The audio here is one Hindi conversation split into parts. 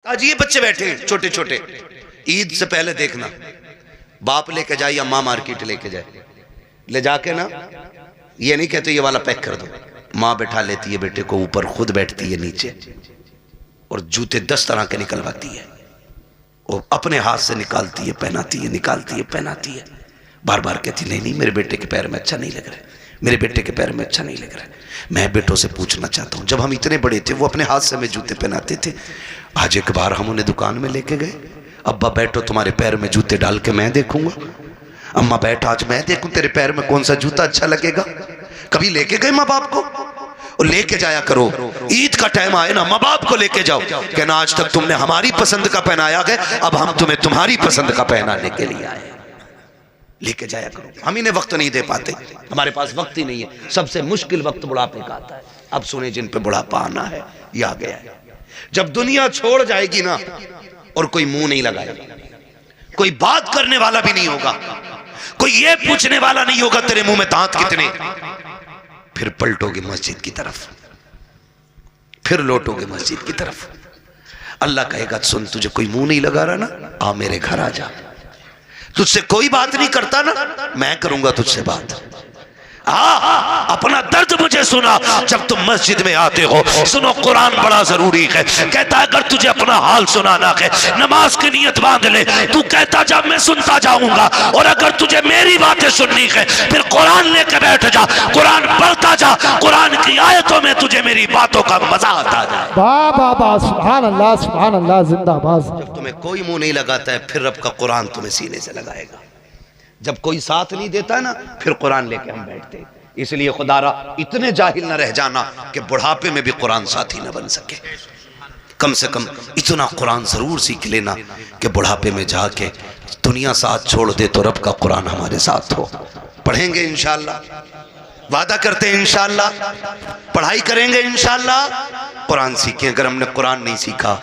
आज ये बच्चे बैठे हैं छोटे छोटे, ईद से पहले देखना बाप लेके जाए या माँ मार्केट लेके जाए, ले जाके ना ये नहीं कहते ये वाला पैक कर दो, माँ बैठा लेती है बेटे को ऊपर, खुद बैठती है नीचे और जूते 10 तरह के निकलवाती है, वो अपने हाथ से निकालती है, पहनाती है, निकालती है, पहनाती है, बार बार कहती नहीं नहीं मेरे बेटे के पैर में अच्छा नहीं लग रहा है, मेरे बेटे के पैर में अच्छा नहीं लग रहा है। मैं बेटों से पूछना चाहता हूँ, जब हम इतने बड़े थे वो अपने हाथ से हमें जूते पहनाते थे, आज एक बार हम उन्हें दुकान में लेके गए, अब्बा बैठो तुम्हारे पैर में जूते डाल के मैं देखूंगा, अम्मा बैठ आज मैं देखूं तेरे पैर में कौन सा जूता अच्छा लगेगा। कभी लेके गए माँ बाप को? और लेके जाया करो, ईद का टाइम आए ना माँ बाप को लेके जाओ, कहना आज तक तुमने हमारी पसंद का पहनाया गया, अब हम तुम्हें तुम्हारी पसंद का पहनाने के लिए आए, लेके जाया करो। हम इन्हें वक्त नहीं दे पाते, हमारे पास वक्त ही नहीं है। सबसे मुश्किल वक्त बुढ़ापे का आता है। अब सुने जिन पे बुढ़ापा आना है ये आ गया है, जब दुनिया छोड़ जाएगी ना और कोई मुंह नहीं लगाएगा, कोई बात करने वाला भी नहीं होगा, कोई ये पूछने वाला नहीं होगा तेरे मुंह में दांत कितने, फिर पलटोगे मस्जिद की तरफ, फिर लौटोगे मस्जिद की तरफ। अल्लाह कहेगा सुन तुझे कोई मुंह नहीं लगा रहा ना, आ मेरे घर आ जा, तुझसे कोई बात नहीं करता ना, मैं करूंगा तुझसे बात। अपना दर्द मुझे सुना जब तुम मस्जिद में आते हो, सुनो कुरान बड़ा जरूरी है, कहता है अगर तुझे अपना हाल सुनाना है नमाज की नियत बांध ले, तू कहता जा मैं सुनता जाऊंगा, और अगर तुझे मेरी बातें सुननी है फिर कुरान लेके बैठ जा, कुरान पढ़ता जा, कुरान की आयतों में तुझे मेरी बातों का मजा आता जाए। वाह वाह वाह, सुभान अल्लाह, जिंदाबाद। जब तुम्हें कोई मुंह नहीं लगाता है फिर रब का कुरान तुम्हें सीने से लगाएगा, जब कोई साथ नहीं देता ना फिर कुरान लेके हम बैठते। इसलिए खुदारा इतने जाहिल न रह जाना कि बुढ़ापे में भी कुरान साथी न बन सके, कम से कम इतना कुरान जरूर सीख लेना कि बुढ़ापे में जाके दुनिया साथ छोड़ दे तो रब का कुरान हमारे साथ हो। पढ़ेंगे इंशाअल्लाह, वादा करते हैं इंशाअल्लाह, पढ़ाई करेंगे इंशाअल्लाह, कुरान सीखें। अगर हमने कुरान नहीं सीखा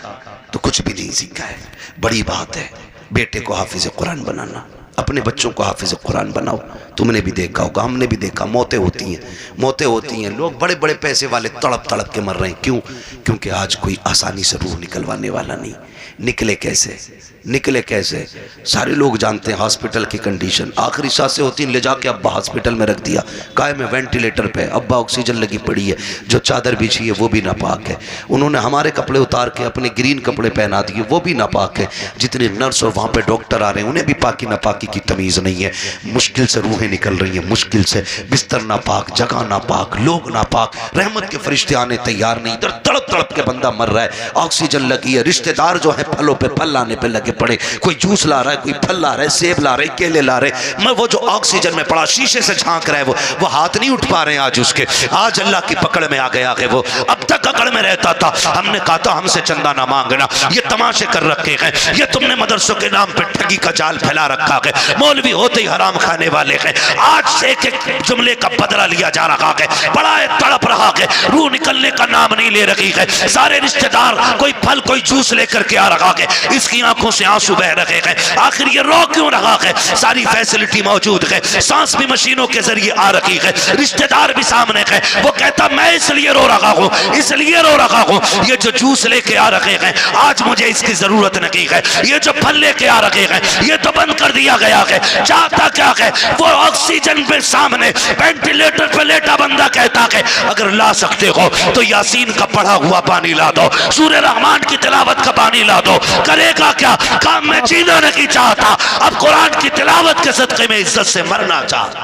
तो कुछ भी नहीं सीखा है। बड़ी बात है बेटे को हाफिज कुरान बनाना, अपने बच्चों को हाफिज कुरान बनाओ। तुमने भी देखा होगा, हमने भी देखा, मौतें होती हैं, लोग बड़े बड़े पैसे वाले तड़प तड़प के मर रहे हैं। क्यों? क्योंकि आज कोई आसानी से रूह निकलवाने वाला नहीं। निकले कैसे? सारे लोग जानते हैं हॉस्पिटल की कंडीशन, आखिरी सांसें होती हैं, ले जाके अब्बा हॉस्पिटल में रख दिया, काय में वेंटिलेटर पे, अब्बा ऑक्सीजन लगी पड़ी है, जो चादर बिछी है वो भी नापाक है, उन्होंने हमारे कपड़े उतार के अपने ग्रीन कपड़े पहना दिए वो भी नापाक है, जितने नर्स और वहाँ पे डॉक्टर आ रहे हैं उन्हें भी पाकी नापाकी की तमीज़ नहीं है, मुश्किल से रूहें निकल रही हैं, मुश्किल से, बिस्तर नापाक, जगह नापाक, लोग नापाक, रहमत के फरिश्ते आने तैयार नहीं, इधर तड़प तड़प के बंदा मर रहा है, ऑक्सीजन लगी है, रिश्तेदार जो है फलों पे फल लाने पे लगे पड़े, कोई जूस ला रहा है, कोई फल ला रहा है, सेब ला रहे, केले ला रहे, मैं वो जो ऑक्सीजन में पड़ा शीशे से झांक रहा है वो हाथ नहीं उठ पा रहे हैं आज उसके, आज अल्लाह की पकड़ में आ गया है वो। अब तक अकड़ में रहता था, हमने कहा था हमसे चंदा ना मांगना, ये तमाशे कर रखे हैं, ये तुमने मदरसों के नाम पे ठगी का जाल फैला रखा है, मौलवी होते ही हराम खाने वाले हैं, आज से एक जुमले का बदला लिया जा रहा है, बड़ा तड़प रहा है, रूह निकलने का नाम नहीं ले रही है, सारे रिश्तेदार कोई फल कोई जूस लेकर के आ रहा है, इसकी आंखों से आंसू बह रहे हैं, आखिर ये रो क्यों रहा है? सारी फैसिलिटी मौजूद है, सांस भी मशीनों के जरिए आ रही है, रिश्तेदार भी सामने है, वो कहता मैं इसलिए रो रहा हूँ, इसलिए रो रहा हूँ, ये जो जूस लेके आ रहे हैं आज मुझे इसकी जरूरत नहीं है, ये जो फल लेके आ रहे हैं ये तो बंद कर दिया गया है, चाहता क्या है? वो ऑक्सीजन पे सामने वेंटिलेटर पे लेटा बंदा कहता है अगर ला सकते हो तो यासीन का पढ़ा हुआ पानी ला दो, सूरह रहमान की तिलावत का पानी ला दो, करेगा क्या? काम में जीना नहीं चाहता, अब कुरान की तिलावत के सदक़े में इज्जत से मरना चाहता।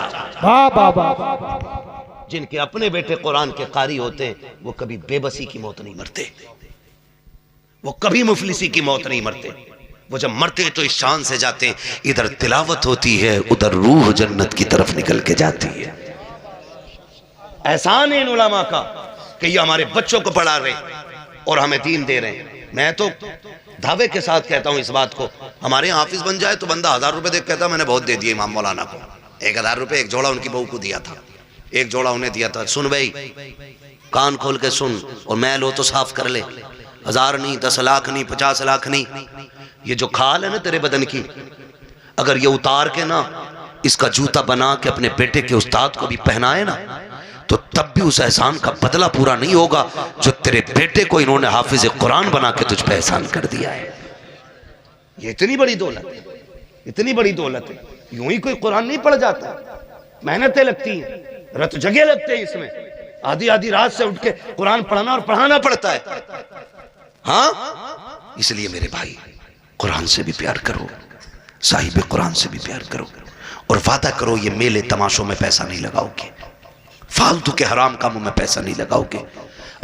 जिनके अपने बेटे कुरान के कारी होते वो कभी बेबसी की मौत नहीं मरते, वो कभी मुफलिसी की मौत नहीं मरते, वो जब मरते तो इस शान से जाते इधर तिलावत होती है उधर रूह जन्नत की तरफ निकल के जाती है। एहसान है इन उलमा का कि ये हमारे बच्चों को पढ़ा रहे और हमें दीन दे रहे हैं। मैं तो दावे के साथ कहता हूं इस बात को, हमारे यहाँ हाफिज बन जाए तो बंदा 1000 रुपए देख कहता मैंने बहुत दे दिए इमाम मौलाना को, 1000 रुपए एक जोड़ा उनकी बहू को दिया था, एक जोड़ा उन्हें दिया था। सुन भाई कान खोल के सुन और मैल हो तो साफ कर ले, 1000 नहीं, 10 लाख नहीं, 50 लाख नहीं, ये जो खाल है ना तेरे बदन की, अगर ये उतार के ना इसका जूता बना के अपने बेटे के उस्ताद को भी पहनाए ना तो तब भी उस एहसान का बदला पूरा नहीं होगा जो तेरे बेटे को इन्होंने हाफिज कुरान बना के तुझ पे एहसान कर दिया है। ये इतनी बड़ी दौलत है, इतनी बड़ी दौलत है। यूं ही कोई कुरान नहीं पढ़ जाता, मेहनतें लगती हैं, रत जगह लगते हैं इसमें, आधी आधी रात से उठ के कुरान पढ़ना और पढ़ाना पड़ता है। हाँ, इसलिए मेरे भाई कुरान से भी प्यार करो, साहिब कुरान से भी प्यार करो, और वादा करो ये मेले तमाशों में पैसा नहीं लगाओगे, फालतू के हराम कामों में पैसा नहीं लगाओगे।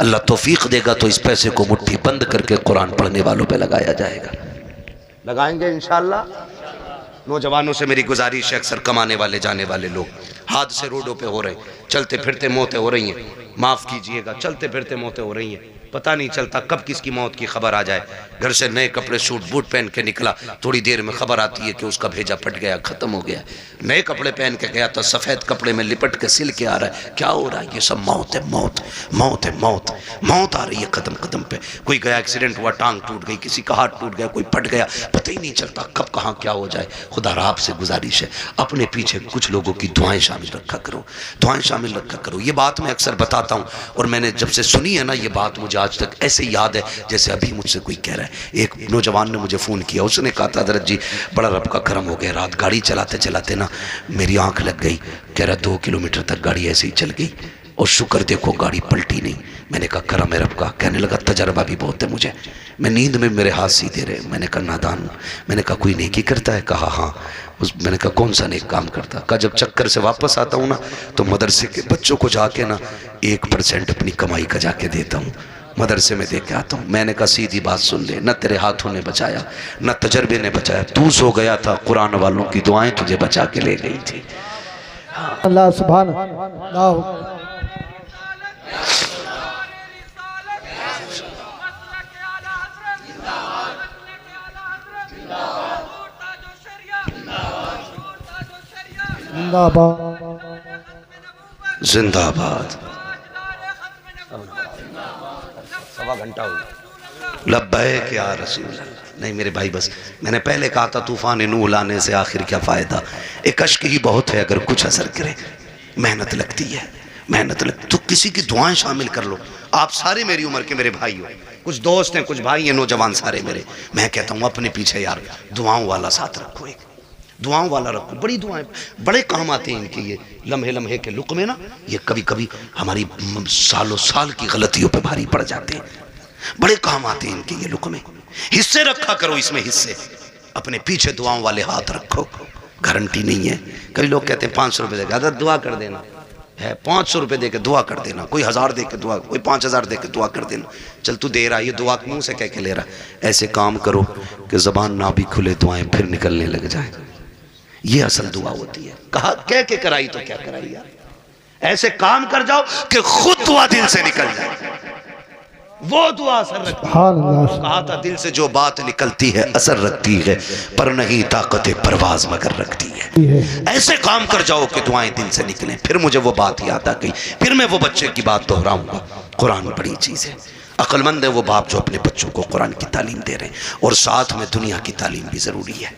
अल्लाह तौफीक देगा तो इस पैसे को मुट्ठी बंद करके कुरान पढ़ने वालों पे लगाया जाएगा। लगाएंगे इंशाअल्लाह। नौजवानों से मेरी गुजारिश है, अक्सर कमाने वाले जाने वाले लोग हादसे रोडों पे हो रहे, चलते फिरते मौतें हो रही हैं, माफ़ कीजिएगा, चलते फिरते मौतें हो रही हैं, पता नहीं चलता कब किसकी मौत की खबर आ जाए। घर से नए कपड़े सूट बूट पहन के निकला, थोड़ी देर में खबर आती है कि उसका भेजा फट गया, ख़त्म हो गया। नए कपड़े पहन के गया तो सफ़ेद कपड़े में लिपट के सिल के आ रहा है, क्या हो रहा है? ये सब मौत है, मौत मौत है, मौत मौत आ रही है कदम कदम पे। कोई गया एक्सीडेंट हुआ, टांग टूट गई, किसी का हाथ टूट गया, कोई फट गया, पता ही नहीं चलता कब कहाँ क्या हो जाए। खुदा आपसे गुजारिश है, अपने पीछे कुछ लोगों की दुआएं शामिल रखा करो, दुआएं शामिल रखा करो। ये बात मैं अक्सर बताता हूँ, और मैंने जब से सुनी है ना ये बात, मुझे आज तक ऐसे याद है जैसे अभी मुझसे कोई कह रहा है। एक नौजवान ने मुझे फ़ोन किया, उसने कहा था हज़रत जी बड़ा रब का करम हो गया, रात गाड़ी चलाते चलाते ना मेरी आंख लग गई। कह रहा 2 किलोमीटर तक गाड़ी ऐसे ही चल गई और शुक्र देखो गाड़ी पलटी नहीं। मैंने कहा करम है रब का। कहने लगा तजर्बा भी बहुत है मुझे, मैं नींद में मेरे हाथ सीधे रहे। मैंने कहा नादान हूँ। मैंने कहा कोई नेकी करता है? कहा हाँ। मैंने कहा कौन सा नेक काम करता? कहा जब चक्कर से वापस आता हूँ ना तो मदरसे के बच्चों को जाके ना 1% अपनी कमाई का जाके देता हूँ, मदरसे में दे के आता हूँ। मैंने कहा सीधी बात सुन ले, न तेरे हाथों ने बचाया न तजर्बे ने बचाया, तू सो गया था, कुरान वालों की दुआएं तुझे बचा के ले गई थी। अल्लाह सुभान अल्लाह। जिंदाबाद। सवा घंटा हो गया। लब्बैक या रसूल अल्लाह। नहीं मेरे भाई, बस मैंने पहले कहा था तूफान नूह लाने से आखिर क्या फ़ायदा। एक अश्क ही बहुत है अगर कुछ असर करे। मेहनत लगती है, मेहनत लगती तो किसी की दुआएं शामिल कर लो। आप सारे मेरी उम्र के मेरे भाई हो, कुछ दोस्त हैं, कुछ भाई हैं, नौजवान सारे मेरे। मैं कहता हूँ अपने पीछे यार दुआओं वाला साथ रखो, एक दुआओं वाला रखो। बड़ी दुआएं बड़े काम आते हैं इनके। ये लम्हे लम्हे के लुक़्मे ना, ये कभी कभी हमारी सालों साल की गलतियों पे भारी पड़ जाते हैं। बड़े काम आते हैं इनके ये लुक़्मे। हिस्से रखा करो इसमें, हिस्से अपने पीछे दुआओं वाले हाथ रखो। गारंटी नहीं है। कई लोग कहते हैं 500 रुपये देकर अगर दुआ कर देना है, 500 रुपये दे के दुआ कर देना, कोई 1000 दे के दुआ, कोई 5000 दे के दुआ कर देना। चल तू दे रहा है, ये दुआ मुँह से कह के ले रहा है। ऐसे काम करो कि ज़बान ना भी खुले दुआएं फिर निकलने लग जाए। ये असल दुआ होती है। कहा कह के कराई तो क्या कराई यार, ऐसे काम कर जाओ कि खुद दुआ दिल से निकल जाए, वो दुआ असर रखती है। कहा था दिल से जो बात निकलती है असर रखती है, पर नहीं ताकत परवाज मगर रखती है। ऐसे काम कर जाओ कि दुआएं दिल से निकलें। फिर मुझे वो बात याद आ गई, फिर मैं वो बच्चे की बात दोहराऊंगा। कुरान बड़ी चीज़ है। अक्लमंद है वो बाप जो अपने बच्चों को कुरान की तालीम दे रहे हैं, और साथ में दुनिया की तालीम भी ज़रूरी है,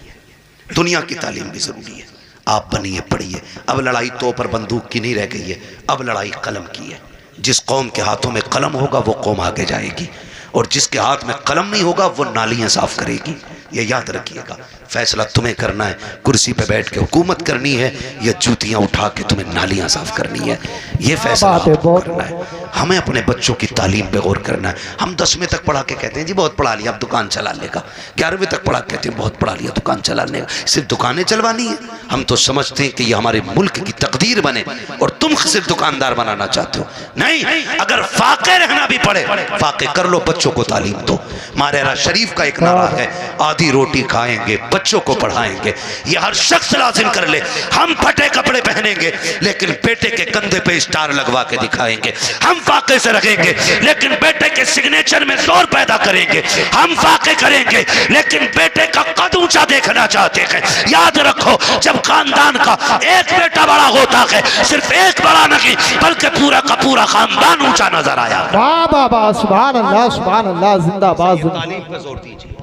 दुनिया की तालीम भी ज़रूरी है। आप बनिए, पढ़िए। अब लड़ाई तो पर बंदूक की नहीं रह गई है, अब लड़ाई कलम की है। जिस कौम के हाथों में कलम होगा वो कौम आगे जाएगी, और जिसके हाथ में कलम नहीं होगा वो नालियाँ साफ करेगी। ये याद रखिएगा। फैसला तुम्हें करना है, कुर्सी पे बैठ के हुकूमत करनी है या जूतियाँ उठा के तुम्हें नालियाँ साफ करनी है। ये फैसला आपको करना है। हमें अपने बच्चों की तालीम पे गौर करना है। हम 10वीं तक पढ़ा के कहते हैं जी बहुत पढ़ा लिया अब दुकान चला लेगा, 11वीं तक पढ़ा कहते हैं बहुत पढ़ा लिया दुकान चला लेगा। सिर्फ दुकानें चलवानी है। हम तो समझते हैं कि ये हमारे मुल्क की तकदीर बने और तुम सिर्फ दुकानदार बनाना चाहते हो। नहीं, अगर फाके रहना भी पड़े फाके कर लो, बच्चों को तालीम दो। मारेरा शरीफ का एक नारा है, आधी रोटी खाएंगे बच्चों को पढ़ाएंगे। ये हर शख्स लाजिम कर ले। हम फटे कपड़े पहनेंगे लेकिन बेटे के कंधे पे स्टार लगवा के दिखाएंगे। हम फाके से रखेंगे लेकिन बेटे के सिग्नेचर में जोर पैदा करेंगे। हम फाके करेंगे लेकिन बेटे का कद ऊंचा देखना चाहते हैं। याद रखो, जब खानदान का एक बेटा बड़ा होता है, सिर्फ एक बड़ा नहीं बल्कि पूरा का पूरा खानदान ऊंचा नजर आया। वाह वाह वाह, सुभान अल्लाह, सुभान अल्लाह, जिंदाबाद। तालीम पे जोर दीजिए।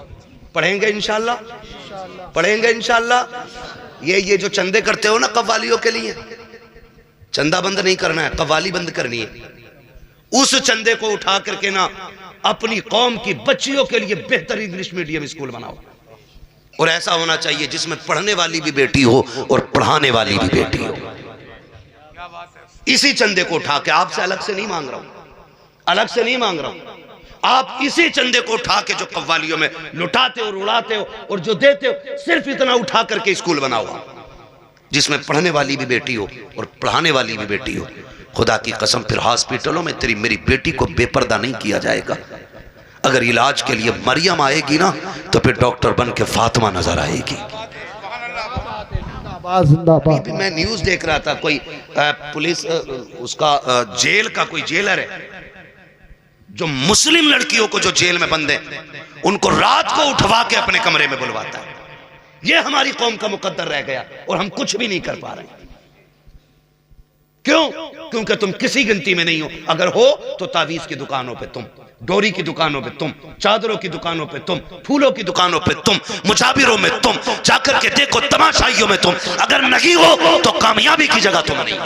पढ़ेंगे इंशाल्लाह, पढ़ेंगे इंशाल्लाह। ये जो चंदे करते हो ना कव्वालियों के लिए, चंदा बंद नहीं करना है, कव्वाली बंद करनी है। उस चंदे को उठा करके ना अपनी कौम की बच्चियों के लिए बेहतर इंग्लिश मीडियम स्कूल बनाओ, और ऐसा होना चाहिए जिसमें पढ़ने वाली भी बेटी हो और पढ़ाने वाली भी बेटी हो। इसी चंदे को उठा के, आपसे अलग से नहीं मांग रहा हूं, अलग से नहीं मांग रहा हूं, आप इसी चंदे को उठा के जो कव्वालियों में लुटाते हो और उड़ाते हो और जो देते हो, सिर्फ इतना उठा करके स्कूल बनाओ जिसमें पढ़ने वाली भी बेटी हो और पढ़ाने वाली भी बेटी हो। खुदा की कसम फिर हॉस्पिटलों में तेरी मेरी बेटी को बेपर्दा नहीं किया जाएगा। अगर इलाज के लिए मरियम आएगी ना तो फिर डॉक्टर बन के फातिमा नजर आएगी। जिंदाबाद। मैं न्यूज देख रहा था, कोई पुलिस उसका जेल का कोई जेलर है जो मुस्लिम लड़कियों को जो जेल में बंद है उनको रात को उठवा के अपने कमरे में बुलवाता है। ये हमारी कौम का मुकद्दर रह गया और हम कुछ भी नहीं कर पा रहे। क्यों? क्योंकि तुम किसी गिनती में नहीं हो। अगर हो तो तावीज की दुकानों पे तुम, डोरी की दुकानों पे तुम, चादरों की दुकानों पे तुम, फूलों की दुकानों पे तुम, मुजाबिरों में तुम, जाकर के देखो तमाशाइयों में तुम। अगर नहीं हो तो कामयाबी की जगह तुम नहीं।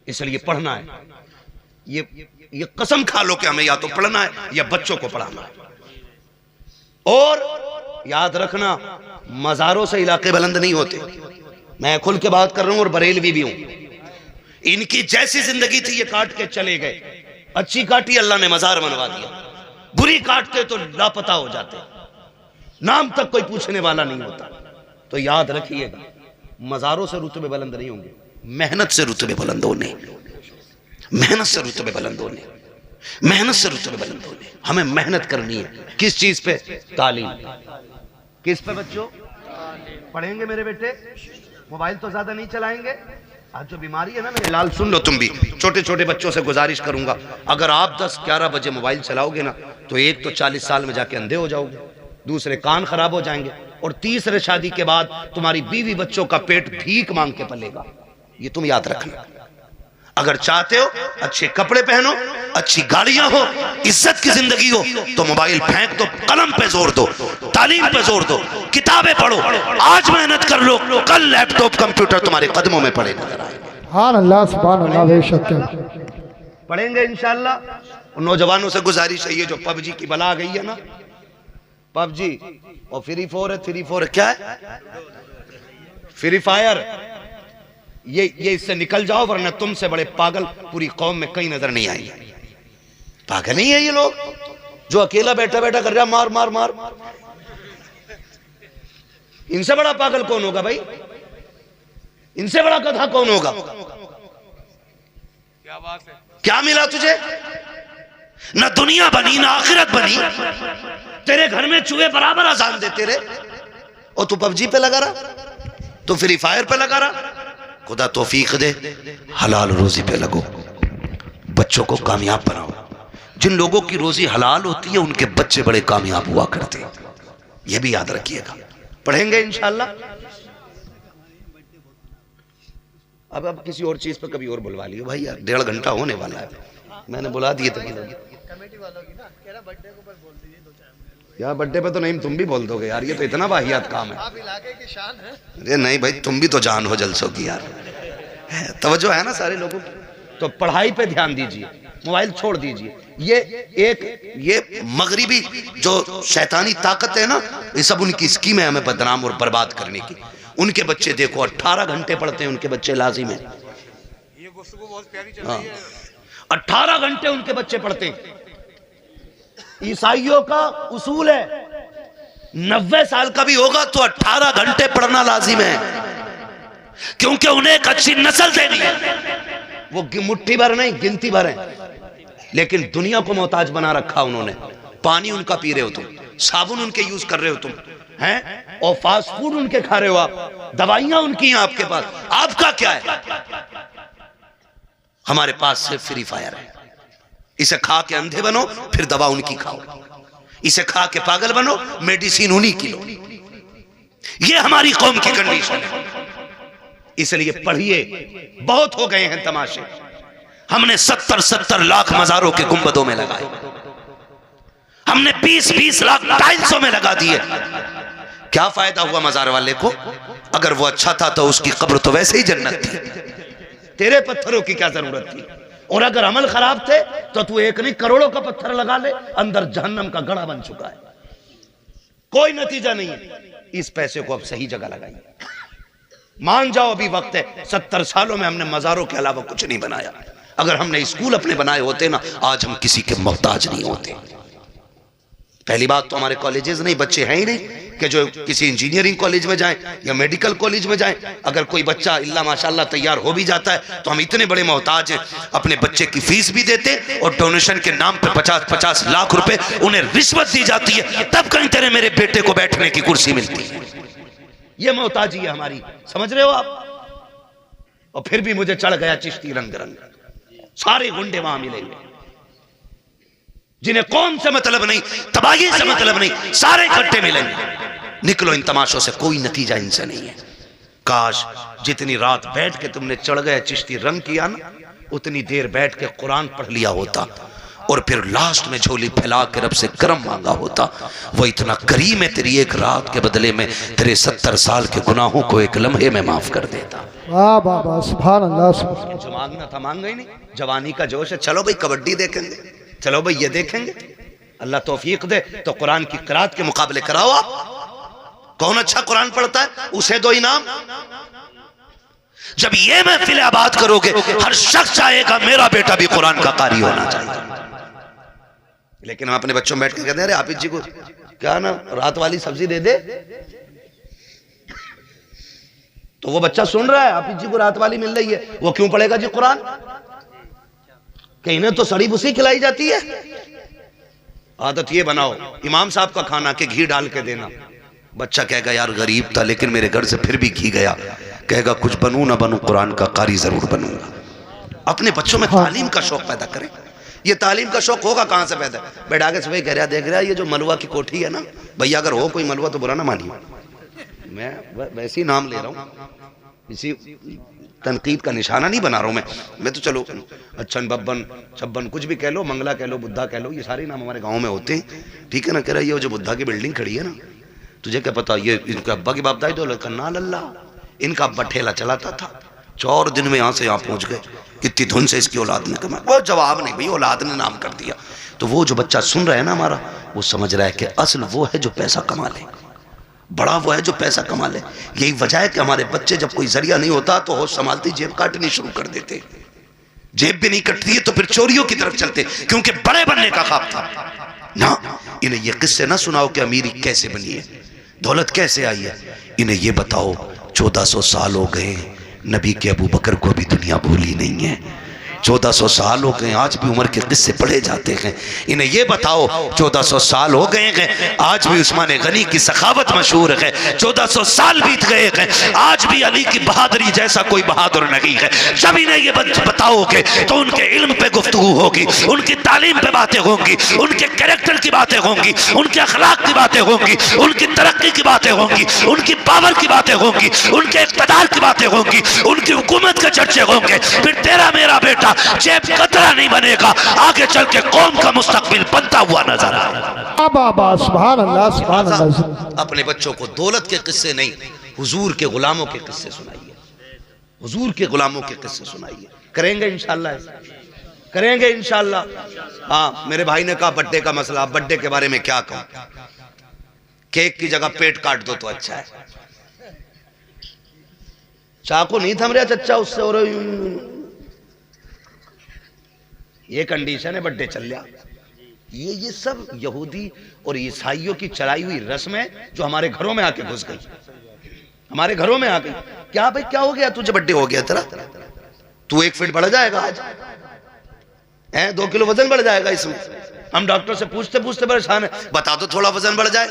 इसलिए पढ़ना है, ये कसम खा लो कि हमें या तो पढ़ना है या बच्चों को पढ़ाना है। और याद रखना, मजारों से इलाके बुलंद नहीं होते। मैं खुल के बात कर रहा हूं और बरेलवी भी हूं। इनकी जैसी जिंदगी थी ये काट के चले गए। अच्छी काटी अल्लाह ने मजार बनवा दिया, बुरी काटते तो लापता हो जाते, नाम तक कोई पूछने वाला नहीं होता। तो याद रखिएगा, मजारों से रुतबे बुलंद नहीं होंगे, मेहनत से रुतबे बुलंद होने, मेहनत से रुतबे बुलंद होने, मेहनत से रुतबे बुलंद होने। हमें मेहनत करनी है। किस चीज पे? तालीम। किस पे बच्चों? पढ़ेंगे मेरे बेटे, मोबाइल तो ज्यादा नहीं चलाएंगे। आज जो बीमारी है ना मेरे लाल, सुन लो तुम भी, छोटे छोटे बच्चों से गुजारिश करूंगा, अगर आप 10-11 बजे मोबाइल चलाओगे ना तो एक तो 40 साल में जाके अंधे हो जाओगे, दूसरे कान खराब हो जाएंगे, और तीसरे शादी के बाद तुम्हारी बीवी बच्चों का पेट भीख मांग के पलेगा। ये तुम याद रखना। अगर चाहते हो अच्छे कपड़े पहनो, अच्छी गाड़ियां हो, इज्जत की जिंदगी हो, तो मोबाइल फेंक दो, कलम पे जोर दो, तालीम पे जोर दो, किताबें पढ़ो। आज मेहनत कर लो, कल लैपटॉप कंप्यूटर तुम्हारे कदमों में पड़े नजर आए। सुभान अल्लाह, सुभान अल्लाह, बेशक पढ़ेंगे इंशाअल्लाह। नौजवानों से गुजारिश है, ये जो पबजी की बला आ गई है ना, पबजी और फ्री फायर है, क्या है फ्री फायर, ये इससे निकल जाओ, वरना तुमसे बड़े पागल पूरी कौम में कहीं नजर नहीं आएंगे। पागल नहीं है ये लोग जो अकेला बैठा बैठा कर रहा मार मार मार। इनसे बड़ा पागल कौन होगा भाई? इनसे बड़ा गधा कौन होगा? क्या बात है? क्या मिला तुझे? ना दुनिया बनी ना आखिरत बनी। तेरे घर में चूहे बराबर अजान देते रहे और तू पबजी पे लगा रहा, तू फ्री फायर पे लगा रहा। खुदा तौफीक दे, हलाल रोजी पे लगो, बच्चों को कामयाब बनाओ। जिन लोगों की रोजी हलाल होती है उनके बच्चे बड़े कामयाब हुआ करते हैं, यह भी याद रखिएगा। पढ़ेंगे इंशाअल्लाह। अब किसी और चीज पे कभी और बुलवा लियो भाई, यार 1.5 घंटा होने वाला है। मैंने बुला दिए थे कमेटी वालों की ना, कह रहा बर्थडे को बोल दीजिए 2-4 यार। बर्थडे पे तो नहीं, तुम भी बोल दोगे यार, ये तो इतना वाहियात काम है। आप इलाके की शान है। अरे नहीं भाई, तुम भी तो जान हो जलसों की यार, तवज्जो है ना सारे लोगों की। तो पढ़ाई पे ध्यान दीजिए, मोबाइल छोड़ दीजिए। ये मगरिबी जो शैतानी ताकत है ना, ये सब उनकी स्कीम है हमें बदनाम और बर्बाद करने की। उनके बच्चे देखो 18 घंटे पढ़ते हैं, उनके बच्चे लाजिम है। ये गुफ्तगू बहुत प्यारी चल रही है। 18 घंटे उनके बच्चे पढ़ते हैं। ईसाइयों का उसूल है 90 साल का भी होगा तो 18 घंटे पढ़ना लाजिम है, क्योंकि उन्हें एक अच्छी नस्ल देनी है। वो मुट्ठी भर नहीं, गिनती भर है, लेकिन दुनिया को मोहताज बना रखा उन्होंने। पानी उनका पी रहे हो तुम, साबुन उनके यूज कर रहे हो तुम, हैं, और फास्ट फूड उनके खा रहे हो आप, दवाइयां उनकी हैं आपके पास। आपका क्या है? हमारे पास सिर्फ फ्री फायर है। इसे खा के अंधे बनो, फिर दवा उनकी खाओ। इसे खा के पागल बनो, मेडिसिन उन्हीं की लो। ये हमारी कौम की कंडीशन है। इसलिए पढ़िए, बहुत हो गए हैं तमाशे। हमने 70-70 लाख मजारों के गुंबदों में लगाए, हमने 20-20 लाख टाइल्सों में लगा दिए। क्या फायदा हुआ मजार वाले को? अगर वो अच्छा था तो उसकी कब्र तो वैसे ही जन्नत थी, तेरे पत्थरों की क्या जरूरत थी? और अगर अमल खराब थे तो तू एक नहीं करोड़ों का पत्थर लगा ले, अंदर जहन्नम का गड़ा बन चुका है, कोई नतीजा नहीं है। इस पैसे को अब सही जगह लगाइए, मान जाओ अभी वक्त है। 70 सालों में हमने मजारों के अलावा कुछ नहीं बनाया। अगर हमने स्कूल अपने बनाए होते ना, आज हम किसी के मोहताज नहीं होते। पहली बात तो हमारे कॉलेजेस नहीं, बच्चे हैं ही नहीं कि जो किसी इंजीनियरिंग कॉलेज में जाएं या मेडिकल कॉलेज में जाएं। अगर कोई बच्चा इल्ला माशाल्लाह तैयार हो भी जाता है तो हम इतने बड़े मोहताज हैं, अपने बच्चे की फीस भी देते और डोनेशन के नाम पे 50-50 लाख रुपए उन्हें रिश्वत दी जाती है, तब कहीं तेरे मेरे बेटे को बैठने की कुर्सी मिलती है। ये मोहताजी है हमारी, समझ रहे हो आप? और फिर भी मुझे चढ़ गया चिश्ती रंग रंग, सारे गुंडे वहां मिलेंगे जिन्हें कौन से मतलब नहीं, तबाही से मतलब नहीं, सारे इकट्ठे मिलेंगे। निकलो इन तमाशों से, कोई नतीजा इनसे नहीं है। काश जितनी रात बैठ के तुमने चढ़ गए चिश्ती रंग किया ना, उतनी देर बैठ के कुरान पढ़ लिया होता और फिर लास्ट में झोली फैला के रब से करम मांगा होता। वो इतना करीम है, तेरी एक रात के बदले में तेरे 70 साल के गुनाहों को एक लम्हे में माफ कर देता। वाह वाह वाह, सुभान अल्लाह, सुभान अल्लाह। जो मांगना था मांगा ही नहीं, जवानी का जोश है, चलो भाई कबड्डी देखेंगे, चलो भाई ये देखेंगे। अल्लाह तौफीक दे तो कुरान की क़िराअत के मुकाबले कराओ आप। कौन अच्छा कुरान पढ़ता है उसे दो इनाम। जब ये महफिल आबाद करोगे, हर शख्स चाहेगा मेरा बेटा भी कुरान का कारी होना चाहिए। लेकिन हम अपने बच्चों में बैठ के कहते हैं, अरे हाफिज जी को क्या ना रात वाली सब्जी दे दे, तो वो बच्चा सुन रहा है हाफिज जी को रात वाली मिल रही है, वो क्यों पढ़ेगा जी कुरान? कि इन्हें तो सड़ी भूसी खिलाई जाती है। आदत ये बनाओ, इमाम साहब का खाना के घी डाल के देना। बच्चा कहेगा यार गरीब था लेकिन मेरे घर से फिर भी घी गया, कहेगा कुछ बनूं ना बनूं कुरान का कारी जरूर बनूंगा। अपने बच्चों में तालीम का शौक पैदा करें। ये तालीम का शौक होगा कहां से पैदा? बैठा के सुबह कह रहा देख रहा, ये जो मलवा की कोठी है ना भैया, अगर हो कोई मलवा तो बुरा ना मानिए, मैं वैसे ही नाम ले रहा हूँ, इसी तनकीद का निशाना नहीं बना रहा हूँ मैं तो चलो अच्छन बब्बन छब्बन कुछ भी कह लो, मंगला कह लो, बुद्धा कह लो, ये सारे नाम हमारे गांव में होते हैं, ठीक है ना। कह रहा ये जो बुद्धा की बिल्डिंग खड़ी है ना, तुझे क्या पता ये इनका अब्बा की बापदाई तो कन्ना लल्ला, इनका अब्बा ठेला चलाता था, 4 दिन में यहाँ से यहाँ पहुँच गए, कितनी धुन से इसकी औलाद ने कमाया। वो जवाब नहीं भाई, औलाद ने नाम कर दिया। तो वो जो बच्चा सुन रहा है ना हमारा, वो समझ रहा है कि असल वो है जो पैसा कमा ले, बड़ा वो है जो पैसा कमा ले। यही वजह है कि हमारे बच्चे जब कोई जरिया नहीं होता तो होश संभालती जेब काटनी शुरू कर देते। जेब भी नहीं कटती है तो फिर चोरियों की तरफ चलते, क्योंकि बड़े बनने का ख्वाब था ना। इन्हें ये किस्से ना सुनाओ कि अमीरी कैसे बनी है, दौलत कैसे आई है। इन्हें ये बताओ 1400 साल हो गए, नबी के अबू बकर को भी दुनिया भूली नहीं है। 1400 साल हो गए, आज भी उमर के किस्से पढ़े जाते हैं। इन्हें ये बताओ 1400 साल हो गए हैं, आज भी उस्मान गनी की सखावत मशहूर है। 1400 साल बीत गए हैं, आज भी अली की बहादुरी जैसा कोई बहादुर नहीं है। जब इन्हें ये बताओगे तो उनके इल्म पे गुफ्तगू होगी, उनकी तालीम पे बातें होंगी, उनके कैरेक्टर की बातें होंगी, उनके अखलाक की बातें होंगी, उनकी तरक्की की बातें होंगी, उनकी पावर की बातें होंगी, उनके इक़्तिदार की बातें होंगी, उनकी हुकूमत के चर्चे होंगे। फिर तेरा मेरा बेटा जेब कतरा नहीं बनेगा, आगे चल के कौम का मुस्तकबिल बनता हुआ नजर आएगा। सुभान अल्लाह, सुभान अल्लाह। अपने बच्चों को दौलत के किस्से नहीं, हुजूर के गुलामों के किस्से सुनाइए, हुजूर के गुलामों के किस्से सुनाइए। करेंगे इंशाल्लाह, करेंगे इंशाल्लाह। हाँ, मेरे भाई ने कहा बर्थडे का मसला, बर्थडे के बारे में क्या कहूं, केक की जगह पेट काट दो तो अच्छा है। चाकू नहीं थम रहा चच्चा उससे, और ये कंडीशन है, बर्थडे चल गया। ये सब यहूदी और ईसाइयों की चलाई हुई रस्म है जो हमारे घरों में आके घुस गई, हमारे घरों में आ गई। क्या भाई क्या हो गया, तुझे बर्थडे हो गया तेरा, तू 1 फीट बढ़ जाएगा आज, 2 किलो वजन बढ़ जाएगा इसमें। हम डॉक्टर से पूछते पूछते परेशान है, बता दो थोड़ा वजन बढ़ जाए।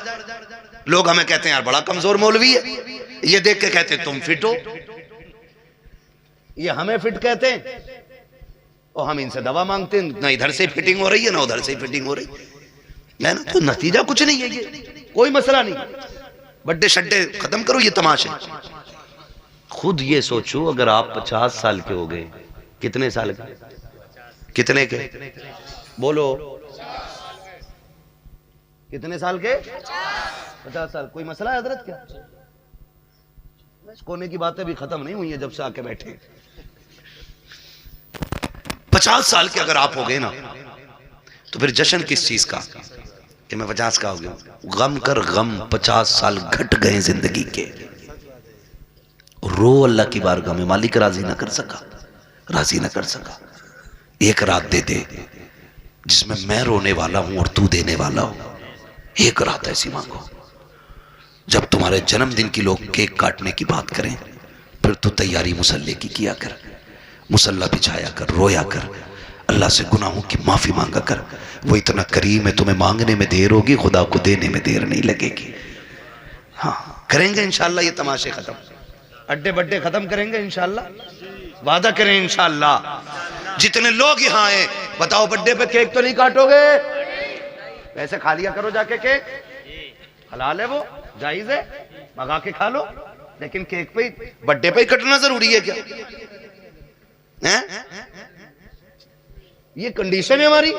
लोग हमें कहते हैं यार बड़ा कमजोर मौलवी है, ये देख के कहते हैं तुम फिट हो, ये हमें फिट कहते हैं और हम इनसे दवा मांगते हैं। ना इधर से फिटिंग हो रही है ना उधर से फिटिंग हो रही है ना, तो नतीजा कुछ नहीं है, ये कोई मसला नहीं। बर्थडे शड्डे खत्म करो ये तमाशे। खुद ये सोचो अगर आप 50 साल के हो गए, कितने साल के, कितने के बोलो, कितने साल के? 50 साल कोई मसला है हजरत? क्या इस कोने की बातें भी खत्म नहीं हुई है जब से आके बैठे। 50 साल के अगर आप हो गए ना तो फिर जश्न किस चीज का कि मैं 50 का हो गया? गम कर गम, 50 साल घट गए जिंदगी के, रो अल्लाह की बारगाह में, मालिक राजी ना कर सका, राजी ना कर सका। एक रात दे दे जिसमें मैं रोने वाला हूं और तू देने वाला हो। एक रात ऐसी मांगो जब तुम्हारे जन्मदिन की लोग केक काटने की बात करें, फिर तू तैयारी मुसल्ले की किया कर, मुसल्ला बिछाया कर, रोया कर, अल्लाह से गुनाहों की माफी मांगा कर। वो इतना करीम है, तुम्हें मांगने में देर होगी, खुदा को देने में देर नहीं लगेगी। हाँ करेंगे इंशाल्लाह ये तमाशे खत्म, अड्डे बड्डे खत्म करेंगे इंशाल्लाह, वादा करें इंशाल्लाह। जितने लोग यहाँ आए बताओ बर्थडे पे केक तो नहीं काटोगे? पैसे खा लिया करो जाके, केक हलाल है, वो जायज है, मंगा के खा लो, लेकिन केक पे बर्थडे पे ही कटना जरूरी है क्या? हैं? ये कंडीशन है हमारी।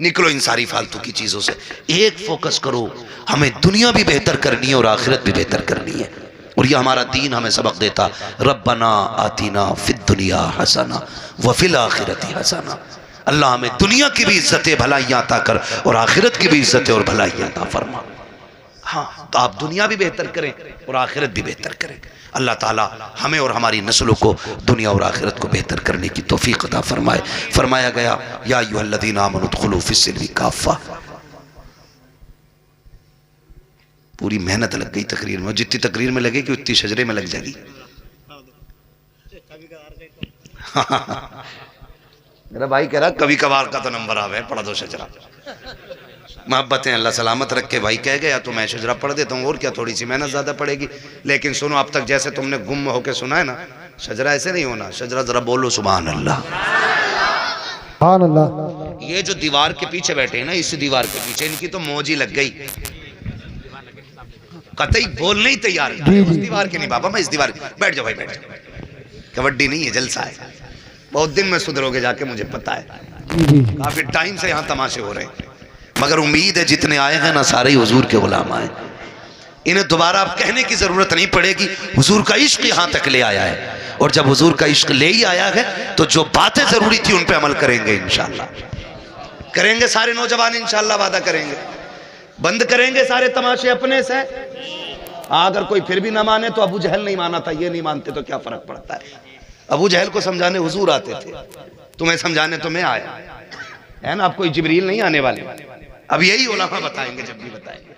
निकलो इन सारी फालतू की चीजों से, एक फोकस करो, हमें दुनिया भी बेहतर करनी है और आखिरत भी बेहतर करनी है। और ये हमारा दीन हमें सबक देता, रब्बना आतीना फिद दुनिया हसना व फिल आखिरती हसना। अल्लाह हमें दुनिया की भी इज्जत भलाइयां अता कर और आखिरत की भी इज्जत और भलाइयां अता फरमा। हाँ तो आप दुनिया भी बेहतर करें और आखिरत भी बेहतर करें। अल्लाह ताला हमें और हमारी नस्लों को दुनिया और आखिरत को बेहतर करने की तौफीक अता फरमाए। फरमाया गया या अय्युहल्लज़ीना आमनू उदखुलू फिस्सिल्मी काफ़ा। पूरी मेहनत लग गई तकरीर में, जितनी तकरीर में लगेगी उतनी शजरे में लग जाएगी। मेरा भाई कह रहा कभी कभार का तो नंबर आवे, पढ़ा दो शजरा। मोहब्बतें अल्लाह सलामत रखे। भाई कह गया तो मैं शजरा पढ़ देता हूँ, और क्या, थोड़ी सी मेहनत ज़्यादा पड़ेगी। लेकिन सुनो, अब तक जैसे तुमने गुम होके सुना है ना, शजरा ऐसे नहीं होना। शजरा जरा बोलो सुभान अल्लाह, सुभान अल्लाह। ये जो दीवार के पीछे बैठे हैं ना, इस दीवार के पीछे इनकी तो मौज ही लग गई, कतई बोलने ही तैयार है। उस दीवार के नहीं बाबा, मैं इस दीवार। बैठ जाओ भाई, बैठ जाओ, कबड्डी नहीं है, जलसा है। बहुत दिन में सुधरोगे जाके, मुझे पता है, काफी टाइम से यहाँ तमाशे हो रहे हैं, मगर उम्मीद है जितने आए हैं ना सारे ही हुजूर के गुलाम आए। इन्हें दोबारा अब कहने की जरूरत नहीं पड़ेगी, हुजूर का इश्क यहाँ तक ले आया है। और जब हुजूर का इश्क ले ही आया है तो जो बातें जरूरी थी उन पे अमल करेंगे इंशाल्लाह, करेंगे सारे नौजवान इंशाल्लाह, वादा करेंगे। बंद करेंगे सारे तमाशे अपने से। अगर कोई फिर भी ना माने तो अबू जहल नहीं माना था, ये नहीं मानते तो क्या फर्क पड़ता है। अबू जहल को समझाने हुजूर आते थे, तुम्हें समझाने तो मैं आया, है ना। अब कोई जिब्रील नहीं आने वाले, अब यही उलमा बताएंगे जब भी बताएंगे।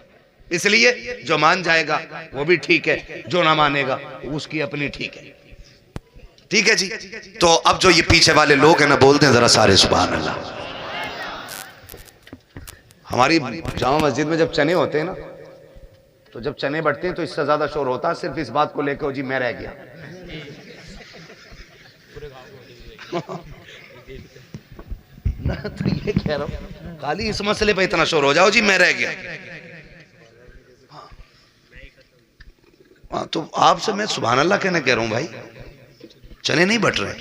इसलिए जो मान जाएगा वो भी ठीक है, जो ना मानेगा उसकी अपनी ठीक है। ठीक है जी। तो अब जो ये पीछे वाले लोग हैं ना, बोलते हैं जरा सारे सुभान अल्लाह। हमारी जामा मस्जिद में जब चने होते हैं ना, तो जब चने बढ़ते हैं तो इससे ज्यादा शोर होता है सिर्फ इस बात को लेकर, जी मैं रह गया। ना तो ये कह रहा हूं, खाली इस मसले पे इतना शोर हो जाओ जी मैं रह गया। हाँ तो आपसे मैं सुभान अल्लाह कहने कह रहा हूं भाई, चने नहीं बट रहे,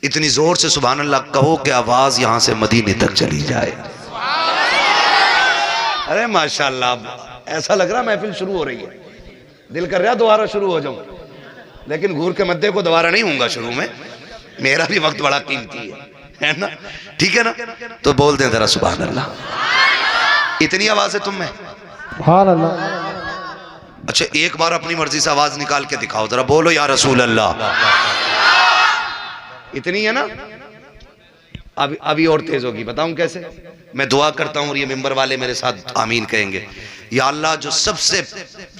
इतनी जोर से सुभान अल्लाह कहो कि आवाज यहां से मदीने तक चली जाए। अरे माशाल्लाह, ऐसा लग रहा महफिल शुरू हो रही है, दिल कर रहा दोबारा शुरू हो जाऊं, लेकिन घूर के मध्य को दोबारा नहीं होऊंगा शुरू में, मेरा भी वक्त बड़ा कीमती है ना। ठीक है ना, तो बोल दें जरा सुभान अल्लाह। इतनी आवाज है तुम में? सुभान अल्लाह। अच्छा एक बार अपनी मर्जी से आवाज निकाल के दिखाओ जरा, बोलो या रसूल अल्लाह। इतनी है ना, अभी और तेज होगी, बताऊं कैसे? मैं दुआ करता हूं और ये मिंबर वाले मेरे साथ आमीन कहेंगे। या अल्लाह, जो सबसे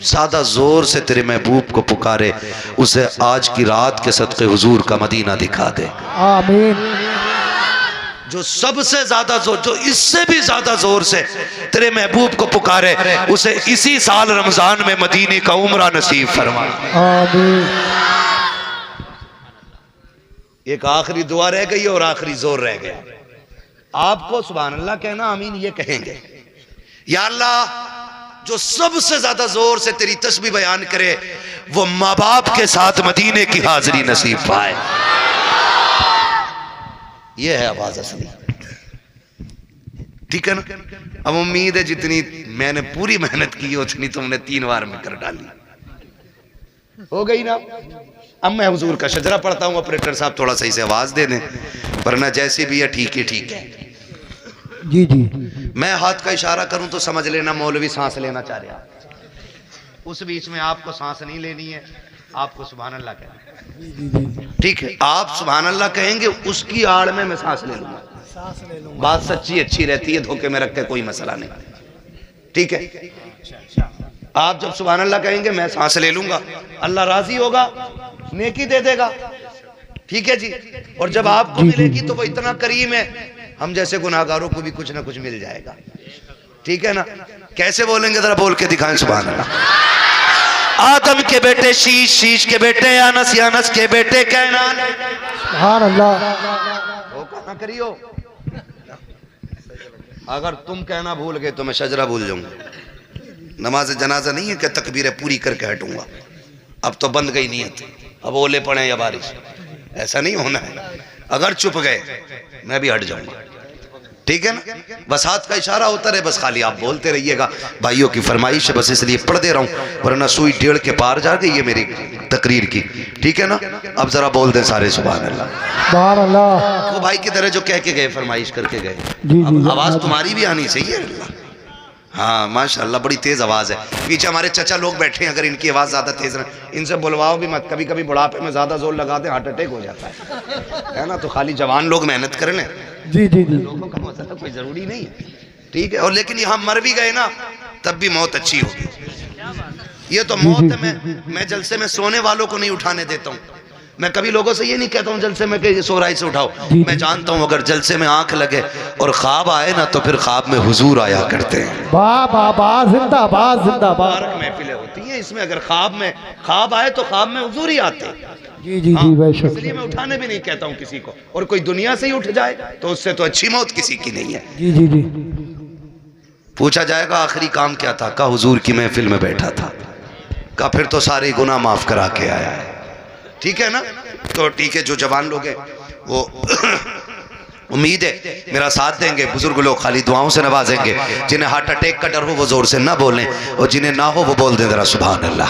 ज्यादा जोर से तेरे महबूब को पुकारे उसे आज की रात के सदक़े हुजूर का मदीना दिखा दे, आमीन। जो सबसे ज्यादा जोर, जो इससे भी ज्यादा जोर से तेरे महबूब को पुकारे उसे इसी साल रमजान में मदीने का उम्रा नसीब फरमा, आमीन। एक आखिरी दुआ रह गई और आखिरी जोर रह गया। आपको सुभान अल्लाह कहना, आमीन ये कहेंगे। या अल्लाह, जो सबसे ज्यादा जोर से तेरी तस्बीह बयान करे वो माँ बाप के साथ मदीने की हाजिरी नसीब पाए। ये है आवाज असली। ठीक है ना। अब उम्मीद है जितनी मैंने पूरी मेहनत की उतनी तुमने 3 बार में कर डाली, हो गई ना। अब मैं हुजूर का शजरा पढ़ता हूँ, ऑपरेटर साहब थोड़ा सही से आवाज दे दें, वरना जैसी भी है ठीक है ठीक है। जी जी। मैं हाथ का इशारा करूं तो समझ लेना मौलवी सांस लेना चाह रहा है। उस बीच में आपको सांस नहीं लेनी है, आपको सुभान अल्लाह कहना है, ठीक है। आप सुभान अल्लाह कहेंगे, उसकी आड़ में मैं सांस ले लूंगा। बात सच्ची अच्छी रहती है, धोखे में रख के कोई मसला नहीं, ठीक है। आप जब सुभान अल्लाह कहेंगे मैं सांस ले लूंगा, अल्लाह राजी होगा, नेकी दे देगा, ठीक है जी। और जब आपको मिलेगी तो वो इतना करीम है, हम जैसे गुनाहगारों को भी कुछ ना कुछ मिल जाएगा, ठीक है ना। कैसे बोलेंगे जरा बोल के दिखाएं सुभान अल्लाह। आदम के बेटे शीश, शीश के बेटे अनस, अनस के बेटे कैनान। सुभान अल्लाह। वो कहना करियो, अगर तुम कहना भूल गए तो मैं शजरा भूल जाऊंगा। नमाज जनाजा नहीं है कि तकबीरें पूरी करके हटूंगा, अब तो बंद गई नीयत, अब ओले पड़े या बारिश, ऐसा नहीं होना है। अगर चुप गए मैं भी हट जाऊंगा, ठीक है ना। बस हाथ का इशारा होता रहे, बस खाली आप बोलते रहिएगा। भाइयों की फरमाइश है, बस इसलिए पढ़ दे रहा हूँ, वरना सुई 1.5 के पार जा गई ये मेरी तकरीर की, ठीक है ना। अब जरा बोल दें सारे सुभान अल्लाह। सुभान अल्लाह। वो भाई की तरह जो कह के गए, फरमाइश करके गए, अब आवाज तुम्हारी भी आनी चाहिए। हाँ माशाल्लाह, बड़ी तेज आवाज है। पीछे हमारे चचा लोग बैठे हैं, अगर इनकी आवाज ज्यादा तेज है इनसे बुलवाओ भी मत, कभी कभी बुढ़ापे में ज्यादा जोर लगाते हार्ट अटैक हो जाता है ना। तो खाली जवान लोग मेहनत कर लें, जी जी जी। लोगों का मसला कोई जरूरी नहीं है, ठीक है। और लेकिन यहाँ मर भी गए ना तब भी मौत अच्छी होगी। ये तो मौत है, मैं जलसे में सोने वालों को नहीं उठाने देता हूँ। मैं कभी लोगों से ये नहीं कहता हूँ जलसे में कि सोराई से उठाओ। मैं जानता हूँ अगर जलसे में आंख लगे और ख्वाब आए ना तो फिर ख्वाब में हुजूर आया करते हैं। वाह वाह वाह, जिंदाबाद जिंदाबाद। महफिलें होती हैं इसमें, अगर ख्वाब आए तो ख्वाब में हुजूर ही आते हैं। जी जी जी वैसे। इसलिए मैं उठाने भी नहीं कहता हूँ किसी को, और कोई दुनिया से ही उठ जाए तो उससे तो अच्छी मौत किसी की नहीं है। जी जी जी। पूछा जाएगा आखिरी काम क्या था, का हुजूर की महफिल में बैठा था, का फिर तो सारे गुनाह माफ करा के आया है, ठीक है ना। तो ठीक है, जो जवान लोग हैं वो उम्मीद है मेरा साथ देंगे, बुजुर्ग लोग खाली दुआओं से नवाजेंगे। जिन्हें हार्ट अटैक का डर हो वो जोर से ना बोलें, और जिन्हें ना हो वो बोल दें जरा सुभान अल्लाह।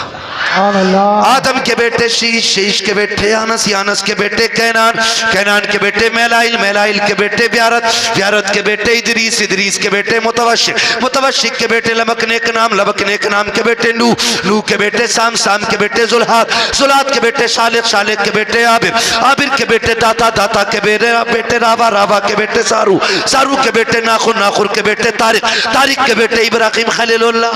आदम के बेटे शीश, शीश के बेटे अनस, अनस के बेटे कैनान, कैनान के बेटे मैलाइल, मैलाइल के बेटे ब्यारत, ब्यारत के बेटे इदरीस, इदरीस के बेटे मुतवशिक, मुतवशिक के बेटे लबकनेक नाम, लबकनेक नाम के बेटे नूह, नूह के बेटे साम, साम के बेटे जुल्हाद, जुल्हाद के बेटे शालिक, शालिक के बेटे आबिर, आबिर के बेटे दाता, दाता के बेटे रावा, रावा के बेटे सारू, सारू के बेटे नाखुर, नाखुर के बेटे तारिक, तारिक के बेटे इब्राहिम खलीलुल्लाह,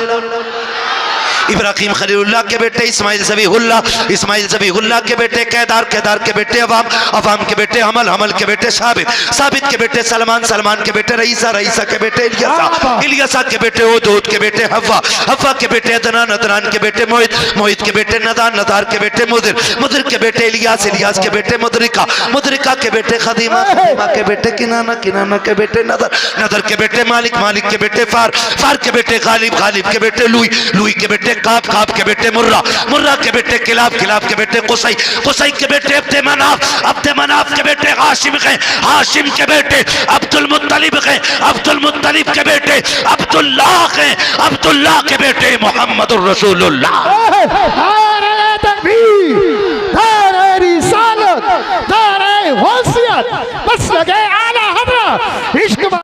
इब्राहिम खलीलुल्लाह के बेटे इस्माइल ज़बीहुल्लाह, इस्माइल ज़बीहुल्लाह के बेटे कैदार, कैदार के बेटे अवाम, अवाम के बेटे हमल, हमल के बेटे साबित, साबित के बेटे सलमान, सलमान के बेटे रईसा, रईसा के बेटे इलियासा, इलियासा के बेटे ओदोद के बेटे हव्वा, हव्वा के बेटे अदनान, अदनान के बेटे मोहित, मोहित के बेटे नदान, नदार के बेटे मुदिर, मुदिर के बेटे इलियास, इलियास के बेटे मुदरिका, मुदरिका के बेटे खदीमा, खदीमा के बेटे किनाना, किनाना के बेटे नदर, नदर के बेटे मालिक, मालिक के बेटे फार, फार के बेटे गालिब, गालिब के बेटे लुई, लुई के बेटे काब, काब के बेटे मुर्रा, मुर्रा के बेटे किलाब, किलाब के बेटे कुसई, कुसई के बेटे अब्दे मनाफ, अब्दे मनाफ के बेटे हाशिम के, हाशिम के बेटे अब्दुल मुत्तलिब के, अब्दुल मुत्तलिब के बेटे अब्दुल्लाह के, अब्दुल्लाह के बेटे मोहम्मदुर रसूलुल्लाह।